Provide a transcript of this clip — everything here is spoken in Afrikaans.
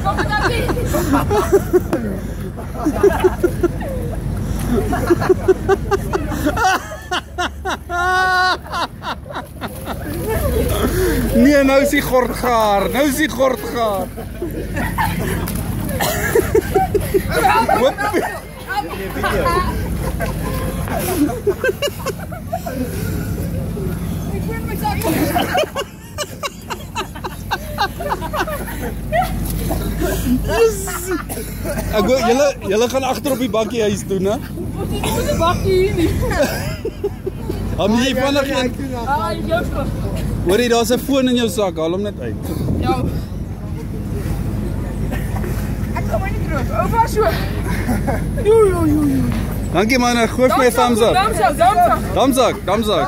Kom maar dan niet. Nee, nou is die gort gaar. Nou is die gort gaar. Ik vind me zo. Julle gaan agter op die bakkie huis toe, né? Moet die bakkie hier nie. Hom jy vinnig een. Ah, jou terug. Hoorie, daar's 'n foon in jou sak, haal hom net uit. Ja. Ek kom maar nie terug. Opa so. Jo. Dankie man, gooi vir my 'n thumbs up. Thumbs up. Thumbs up.